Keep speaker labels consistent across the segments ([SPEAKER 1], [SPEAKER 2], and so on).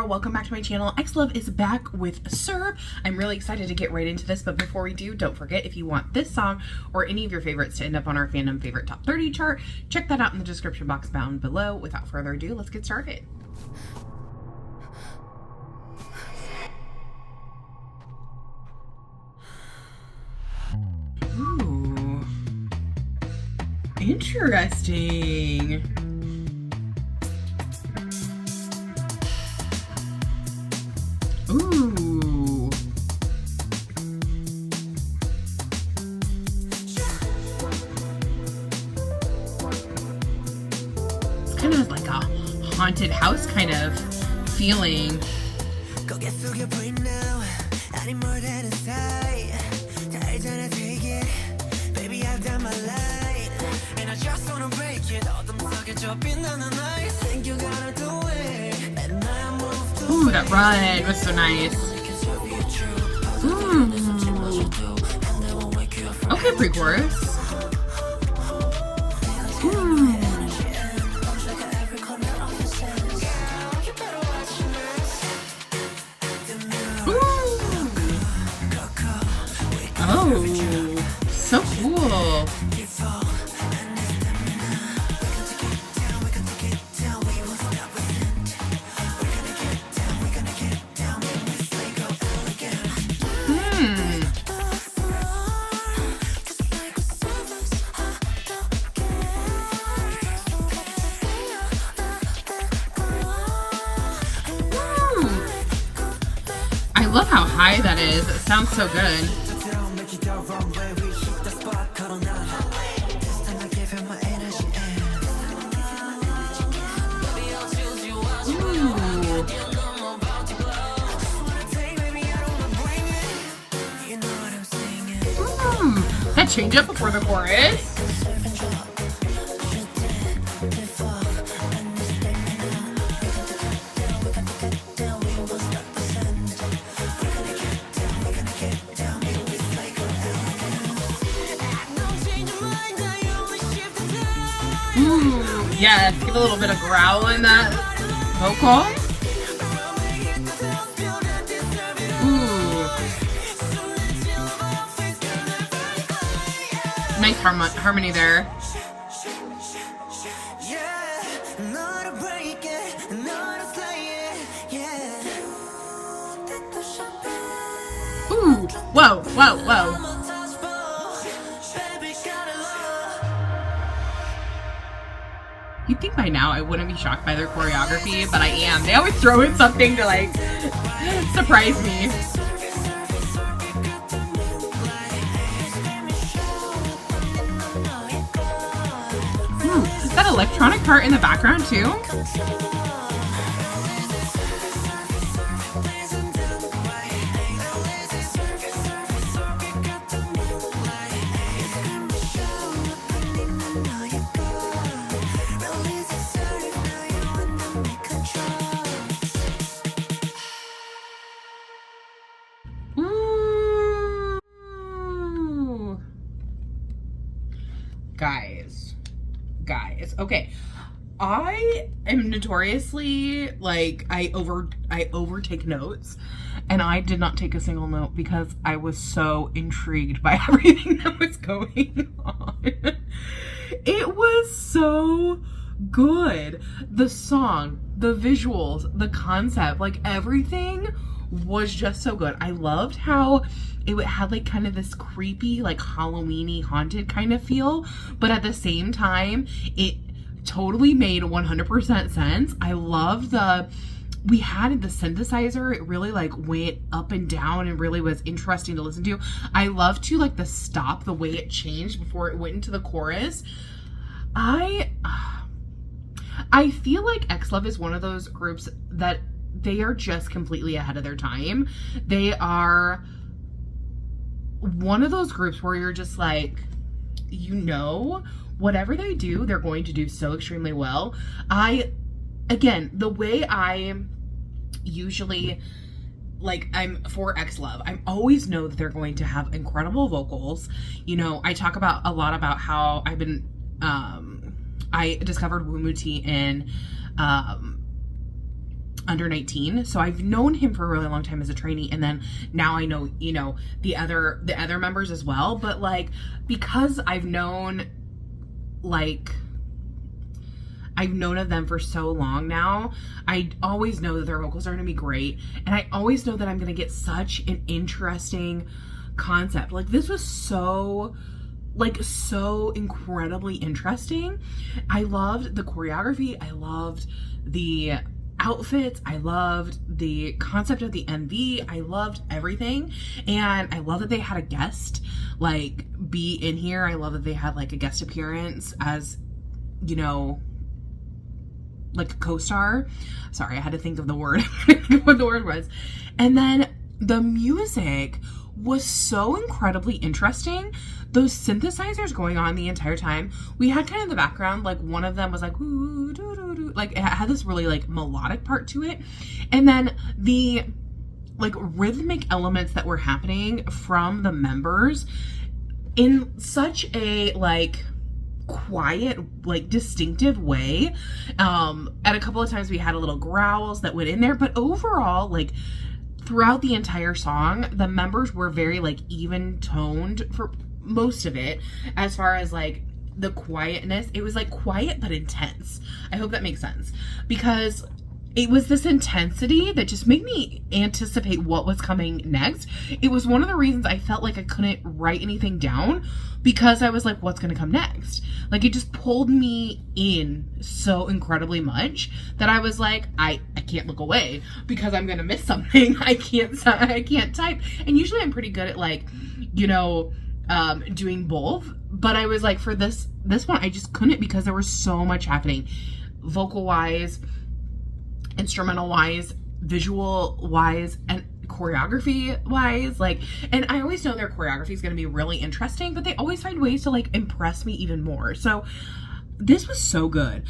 [SPEAKER 1] girl, welcome back to my channel. XLOV is back with Serve. I'm really excited to get right into this, but before we do, don't forget, if you want this song or any of your favorites to end up on our Fandom Favorite Top 30 chart, check that out in the description box down below. Without further ado, let's get started. Ooh. Interesting. Ooh. It's kind of like a haunted house kind of feeling. Ooh, that run was so nice. Ooh. Okay, pre-chorus. Ooh. Oh, so cool. I love how high that is. It sounds so good. That change up before the chorus. Ooh, yes, give a little bit of growl in that vocal. Ooh. Nice harmony there. Ooh, whoa, whoa, whoa. You'd think by now I wouldn't be shocked by their choreography, but I am. They always throw in something to like surprise me. Ooh, that electronic part in the background too. Guys, okay. I am notoriously like I overtake notes, and I did not take a single note because I was so intrigued by everything that was going on. It was so good. The song, the visuals, the concept, like everything was just so good. I loved how it had like kind of this creepy, like Halloween-y, haunted kind of feel, but at the same time, it totally made 100% sense. I love we had the synthesizer. It really like went up and down and really was interesting to listen to. I love to like the stop, the way it changed before it went into the chorus. I feel like XLOV is one of those groups that they are just completely ahead of their time. They are one of those groups where you're just like, you know, whatever they do, they're going to do so extremely well. Again, the way I usually, like, I'm for XLOV, I always know that they're going to have incredible vocals. You know, I talk about a lot about how I've been, I discovered WUMUTI in under 19. So I've known him for a really long time as a trainee, and then now I know, you know, the other members as well. But like, because I've known of them for so long now, I always know that their vocals are going to be great, and I always know that I'm going to get such an interesting concept. Like, this was so incredibly interesting. I loved the choreography. I loved the outfits. I loved the concept of the MV. I loved everything. And I love that they had a guest like be in here. I love that they had like a guest appearance as, you know, like a co-star. Sorry, I had to think of the word, what the word was. And then the music was so incredibly interesting. Those synthesizers going on the entire time. We had kind of the background, like one of them was like, ooh, doo, doo, doo. Like it had this really like melodic part to it. And then the like rhythmic elements that were happening from the members in such a like quiet, like distinctive way. At a couple of times we had a little growls that went in there, but overall, like throughout the entire song, the members were very like even toned for most of it. As far as like the quietness, it was like quiet but intense. I hope that makes sense, because it was this intensity that just made me anticipate what was coming next. It was one of the reasons I felt like I couldn't write anything down, because I was like, what's going to come next? Like, it just pulled me in so incredibly much that I was like, I can't look away because I'm going to miss something. I can't type. And usually I'm pretty good at like, you know, doing both. But I was like, for this one, I just couldn't, because there was so much happening vocal wise, instrumental wise, visual wise, and choreography wise. Like, and I always know their choreography is going to be really interesting, but they always find ways to like impress me even more. So this was so good.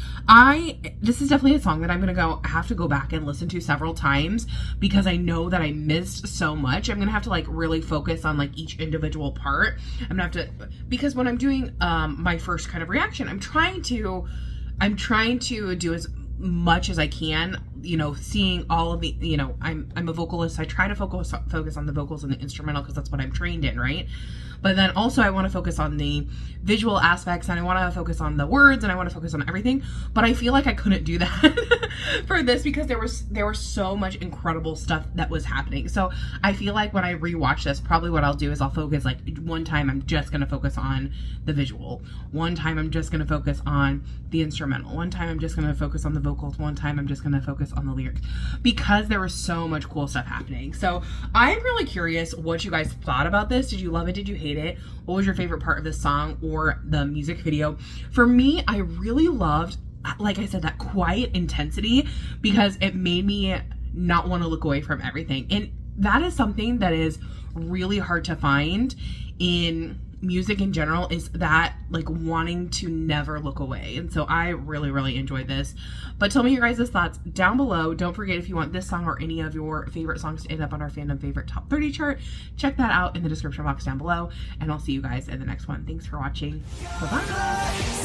[SPEAKER 1] This is definitely a song that I'm gonna have to go back and listen to several times, because I know that I missed so much. I'm gonna have to like really focus on like each individual part. I'm gonna have to, because when I'm doing my first kind of reaction, I'm trying to do as much as I can, you know, seeing all of the, you know, I'm a vocalist, so I try to focus on the vocals and the instrumental, because that's what I'm trained in, right? But then also I want to focus on the visual aspects, and I want to focus on the words, and I want to focus on everything. But I feel like I couldn't do that for this, because there was so much incredible stuff that was happening. So I feel like when I rewatch this, probably what I'll do is I'll focus, like, one time I'm just going to focus on the visual. One time I'm just going to focus on the instrumental. One time I'm just going to focus on the vocals. One time I'm just going to focus on the lyrics, because there was so much cool stuff happening. So I'm really curious what you guys thought about this. Did you love it? Did you hate it? What was your favorite part of the song or the music video? For me, I really loved, like I said, that quiet intensity, because it made me not want to look away from everything. And that is something that is really hard to find in music in general, is that like wanting to never look away. And so I really, really enjoyed this. But tell me your guys' thoughts down below. Don't forget, if you want this song or any of your favorite songs to end up on our Fandom Favorite Top 30 chart, check that out in the description box down below. And I'll see you guys in the next one. Thanks for watching. Bye-bye.